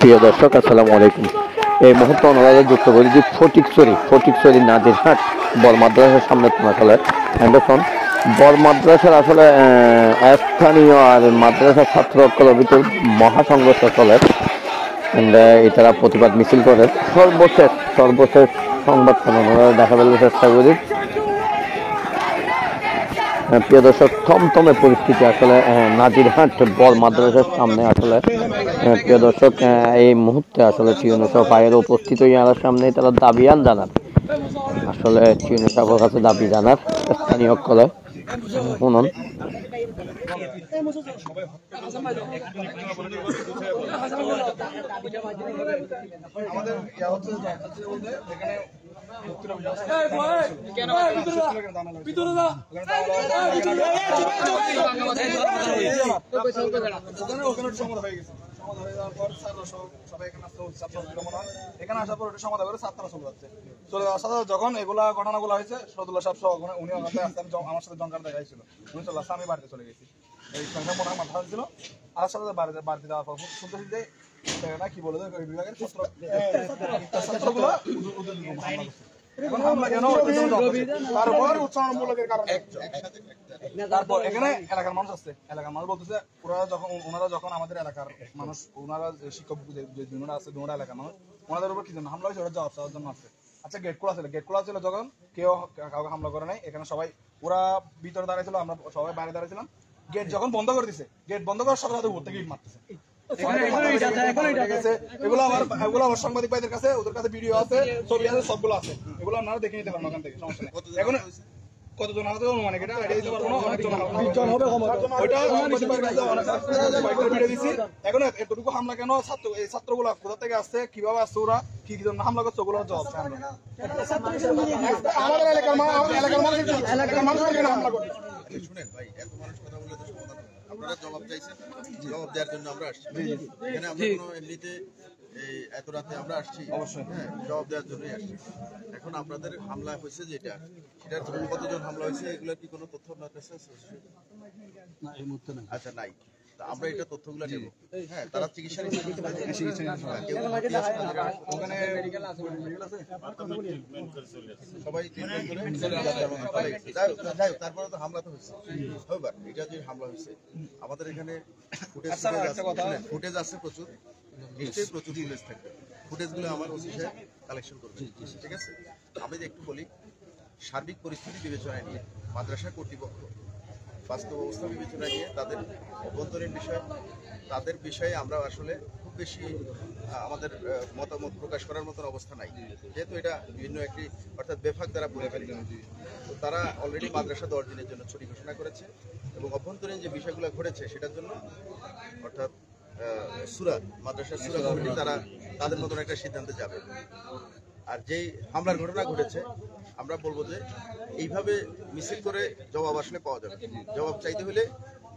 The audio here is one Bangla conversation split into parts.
প্রিয় দর্শক আসসালামু আলাইকুম। এই মুহূর্তে অনুরাধা যুক্ত করেছি ফটিকছড়ি নাজিরহাট বড় মাদ্রাসার সামনে আসলে অ্যান্ডারসন বড় মাদ্রাসার আসলে স্থানীয় আর মাদ্রাসা ছাত্র ঐক্যের ভিতর মহাসংঘর্ষ চলে। এটারা প্রতিবাদ মিছিল করে। সর্বশেষ সংবাদ দেখা পেলে চেষ্টা করি। প্রিয় দর্শক, থমথমে পরিস্থিতি আসলে নাজিরহাট বড় মাদ্রাসার সামনে আসলে। প্রিয় দর্শক, এই মুহূর্তে আসলে টিউনিসব ভাইয়ের উপস্থিত ইয়ার সামনে তারা দাবিয়ান জানান, আসলে টিউনিসবের কাছে দাবি জানার স্থানীয় কলে শুনুন। এখানে আসার পর সমাধান করে ছাত্ররা চলে যাচ্ছে। যখন এগুলা ঘটনাগুলো হয়েছে, সদুল্লাহ সাহেব সহ উনি আমার সাথে জঙ্কার দেখাইছিল, উনি চলে আসছে, আমি বাড়িতে চলে গেছি। এই সংখ্যা মনে হয় মাথা ছিল। আর সাথে বাড়িতে যাওয়ার পর শুনতেছি যে না কি বলে বিভাগের ছাত্রগুলো তারপর এখানে এলাকার মানুষ আসছে। এলাকার মানুষ বলতেছে ওনারা যখন আমাদের এলাকার মানুষ, ওনারা শিক্ষক যে দুটা আছে, দুটা এলাকার মানুষ, ওনাদের উপর কি জন্য হামলা হয়েছে ওরা জবাব চাওয়ার জন্য আছে। আচ্ছা, গেট খোলা ছিল যখন কেউ কাউকে হামলা করে নাই। এখানে সবাই ওরা ভিতরে দাঁড়াইছিল, আমরা সবাই বাইরে দাঁড়াইছিলাম। গেট যখন বন্ধ করে দিছে, গেট বন্ধ করার সাথে সাথে উপর থেকে ইট মারতেছে। এগুলো আমার সাংবাদিক ভাইদের কাছে, ওদের কাছে ভিডিও আছে, ছবি আছে, সবগুলো আছে। এগুলো আপনারা দেখে নিতে পারেন ওখান থেকে, সমস্যা নেই। এখন কতজন আমাদের অনুমানিক এটা আইডিয়া দিতে পারবো না, অনেকজন হবে। এখন এতটুকু হামলা কেন? এই ছাত্রগুলা কোথা থেকে আসছে, কিভাবে আসছে, ওরা কি জন্য হামলা করছে, ওগুলো জবাব চাই আমরা। আমাদের এলাকার মানুষ হামলা করে। শুনেন ভাই, এত মানুষ কথা বলে তো সমাধান হবে। আপনারা জবাব চাইছেন, জবাব দেওয়ার জন্য আমরা আসছি। এখানে আমরা কোনো এমনিতে এই এত রাতে আমরা আসছি অবশ্যই, হ্যাঁ, জবাব দেওয়ার জন্যই আসছি। এখন আপনাদের হামলা হয়েছে যেটা, সেটার কতজন হামলা হয়েছে এগুলোর কি কোনো তথ্য আপনার কাছে আছে? না, এই মুহূর্তে নাই। আচ্ছা, নাই। আমরা এটা তথ্যগুলো নেব। হ্যাঁ, তারা চিকিৎসা সবাই তারপরে তো হামলা তো হয়েছে। এটা যে হামলা হয়েছে, আমাদের এখানে ফুটেজ আছে প্রচুর, নিশ্চয়ই প্রচুর ফুটেজ থাকবে। ফুটেজগুলো আমার ওসি সাহেব কালেকশন করবে, ঠিক আছে? আমি একটু বলি, সার্বিক পরিস্থিতি বিবেচনায় নিয়ে মাদ্রাসা কর্তৃপক্ষ বাস্তব অবস্থা বিবেচনা নিয়ে তাদের অভ্যন্তরীণ তাদের বিষয়ে আমরা আসলে খুব বেশি আমাদের মতামত প্রকাশ করার মতন অবস্থা নাই, যেহেতু এটা বিভিন্ন একটি অর্থাৎ বেফাক দ্বারা পরিচালিত। তো তারা অলরেডি মাদ্রাসা 10 দিনের জন্য ছুটি ঘোষণা করেছে এবং অভ্যন্তরীণ যে বিষয়গুলো ঘটেছে সেটার জন্য অর্থাৎ মাদ্রাসার সুরা কমিটি তারা তাদের মতন একটা সিদ্ধান্তে যাবে। আর যেই হামলার ঘটনা ঘটেছে, আমরা বলবো যে এইভাবে মিছিল করে জবাব আসলে পাওয়া যাবে। জবাব চাইতে হলে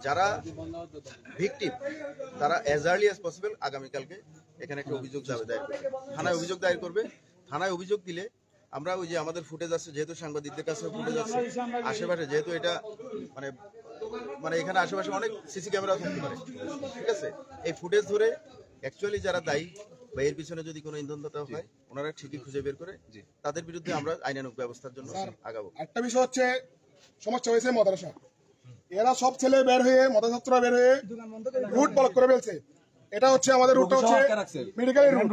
যারা ভিকটিম তারা অ্যাজ আর্লি অ্যাজ পসিবল আগামীকালকে এখানে একটা অভিযোগ দায়ের করবে, থানায় অভিযোগ দায়ের করবে। থানায় অভিযোগ দিলে আমরা ওই যে আমাদের ফুটেজ আছে, যেহেতু সাংবাদিকদের কাছে ফুটেজ আছে, আশেপাশে যেহেতু এটা মানে এখানে আশেপাশে অনেক সিসি ক্যামেরা থাকতে পারে, ঠিক আছে? এই ফুটেজ ধরে অ্যাকচুয়ালি যারা দায়ী বা এর পিছনে যদি কোনো ইন্ধনদাতা হয়, ওনারা ঠিকই খুঁজে বের করে তাদের বিরুদ্ধে আমরা আইনানুগ ব্যবস্থার জন্য আগাবো। একটা বিষয় হচ্ছে, সমস্যা হয়েছে মাদ্রাসা, এরা সব ছেলে বের হয়ে, মাদ্রাসারা বের হয়ে রুট ব্লক করে ফেলছে। এটা হচ্ছে আমাদের রুটটা হচ্ছে মেডিকেলের রুট,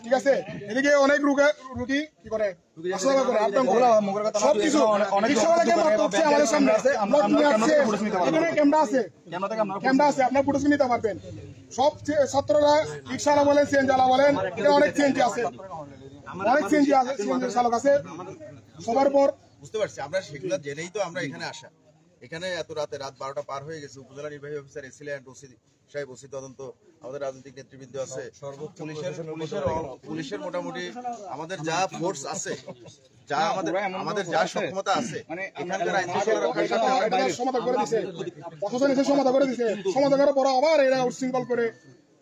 ঠিক আছে? এদিকে অনেক রুগী কি করে সবকিছু আমাদের সামনে আছে, ক্যামেরা আছে, আপনার ফুটেজ নিতে পারবেন। সব ছাত্ররা রিক্সাওয়ালা বলেন, সিএনজিওয়ালা বলেন, এটা অনেক সিএনজি আছে, সিএনজি চালক আছে সবার পর। বুঝতে পারছি, আমরা সেগুলো জেনেই তো আমরা এখানে আসা। এখানে এত রাত 12টা পার হয়ে গেছে। উপজেলা নির্বাহী অফিসার এসিল্যান্ড ওসি সাহেব, ওসি তদন্ত, আমাদের রাজনৈতিক নেতৃবৃন্দ আছে, পুলিশের মোটামুটি আমাদের যা ফোর্স আছে, যা আমাদের যা সক্ষমতা আছে, এখানকার আইন শৃঙ্খলা রক্ষার সাথে সমাধান করে দিছে, প্রশাসন এসে সমাধান করে দিছে। সমাধান করার পর আবার এরা উচ্ছৃঙ্খল করে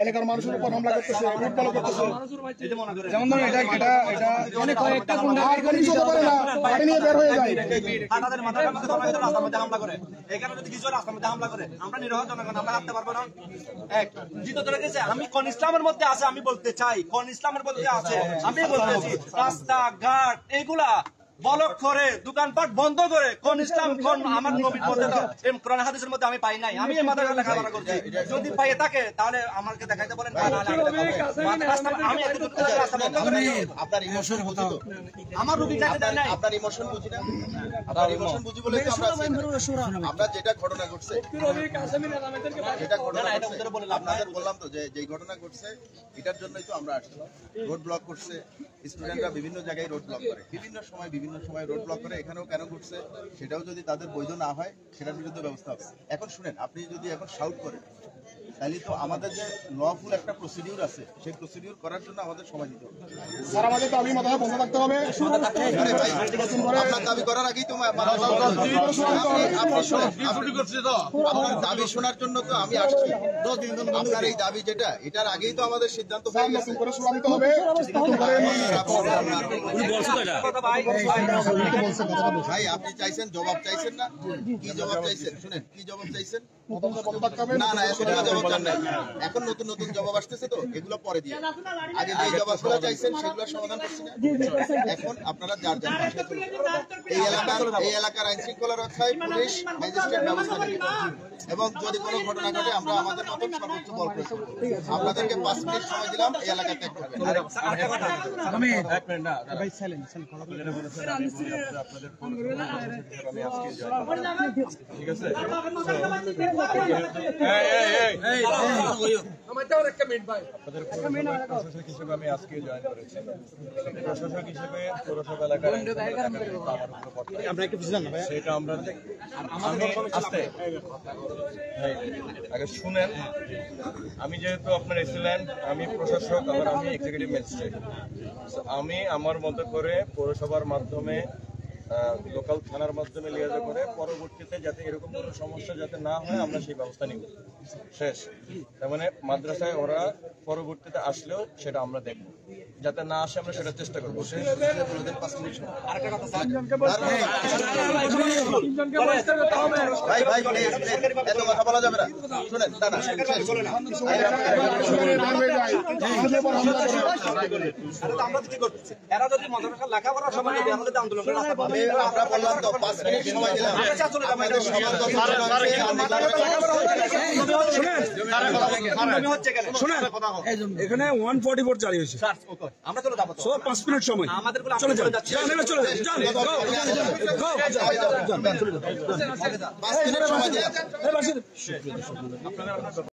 এলাকার মানুষের উপর হামলা করতেছে, লুটপাট করতেছে। যেমন ধরুন এটা অনেক কয়েকটা গুন্ডা আর কোনো কিছু হতে পারে না, গাড়ি নিয়ে বের হয়ে যায়। তাদের মাথার মধ্যে রাস্তার মধ্যে হামলা করে, এখানে যদি কিছু রাস্তার মধ্যে হামলা করে, আমরা নিরহ জনগণ আমরা হাঁটতে পারবো না। এক জিতো ধরে গেছে, আমি কোন ইসলামের মধ্যে আছে আমি বলতে চাই, কোন ইসলামের মধ্যে আছে আমি বলতেছি, রাস্তাঘাট এগুলা ব্লক করে, দোকানপাট বন্ধ করে, কোন ইসলাম কোন আমার নবীর মধ্যে কোরআন হাদিসের মধ্যে আমি পাই নাই। আমি এই মাথা লেখাপড়া করছি, যদি পাই থাকে তাহলে আমাকে দেখাইতে বলেন। আপনার ইমোশন বুঝি তো, আমার রুগী যাকে দেয় নাই, আপনার ইমোশন বুঝি না, আপনার ইমোশন বুঝি বলে তো আমরা আমরা যেটা ঘটনা ঘটছে, যেটা ঘটনা আপনাদের বললাম তো যে যেই ঘটনা ঘটছে এটার জন্যই তো আমরা আসছি। রোড ব্লক করছে, স্টুডেন্টরা বিভিন্ন জায়গায় রোড ব্লক করে, বিভিন্ন সময় রোড ব্লক করে। এখানেও কেন ঘটছে সেটাও যদি তাদের বৈধ না হয় সেটার বিরুদ্ধে ব্যবস্থা হবে। এখন শুনেন, আপনি যদি এখন শাউট করেন তাহলে তো আমাদের যে লফুল একটা প্রসিডিউর আছে সেই প্রসিডিউর করার জন্য আমাদের সময় দিতে হবে। স্যার আমাদের দাবি মাথায় বন্ধ থাকতে হবে। আরে ভাই, আপনার দাবি করার আগেই তো আপনার দাবি শোনার জন্য তো আমি আসছি। আপনার এই দাবি যেটা, এটার আগেই তো আমাদের সিদ্ধান্ত হয়ে গেছে। করে শোনা দিতে হবে। ভাই আপনি চাইছেন, জবাব চাইছেন না? কি জবাব চাইছেন? শুনেন, কি জবাব চাইছেন? না না, এখন জবাব চান নাই। এখন নতুন নতুন জবাব আসতেছে তো, এগুলো পরে দিয়ে। আগে যে জবাবগুলো চাইছেন সেগুলোর সমাধান করছি না। এখন আপনারা যার যার ভাষায় চলুন। এই এলাকার আইন শৃঙ্খলা রক্ষায় পুলিশ ম্যাজিস্ট্রেট ব্যবস্থা নেবে এবং যদি কোনো ঘটনা ঘটে আমরা আমাদের মতন সর্বোচ্চ বল প্রয়োগ করব। আপনাদেরকে 5 মিনিট সময় দিলাম, এই এলাকা ত্যাগ করবেন। ঠিক আছে, প্রশাসক হিসেবে আমি আজকে জয়েন করেছি। প্রশাসক হিসেবে পৌরসভা এলাকার সেটা আমরা আস্তে আগে শুনেন। আমি যেহেতু আপনার এসিলেন্ট, আমি প্রশাসক, আবার আমি এক্সিকিউটিভ ম্যাজিস্ট্রেট। আমি আমার মতো করে পৌরসভার মাধ্যমে, লোকাল থানার মাধ্যমে লিয়াজা করে পরবর্তীতে যাতে এরকম কোনো সমস্যা যাতে না হয় আমরা সেই ব্যবস্থা নিব। শেষ। তার মানে মাদ্রাসায় ওরা পরবর্তীতে আসলেও সেটা আমরা দেখব, যাতে না আসে আমরা সেটা চেষ্টা করবো। এত কথা বলা যাবে না। শুনেন, আমরা কি করতেছি, এরা যদি মাদ্রাসা লেখাপড়ার সময় আমাদের আন্দোলন আমরা বললাম তো 5 মিনিট সময় দিলাম। আপনাদের সবার কথা এখানে 144 জারি হয়েছে, আমরা চলে যাবো 5 মিনিট সময় আমাদের চলে যান, চলে যান, 5 মিনিট সময় দিলাম।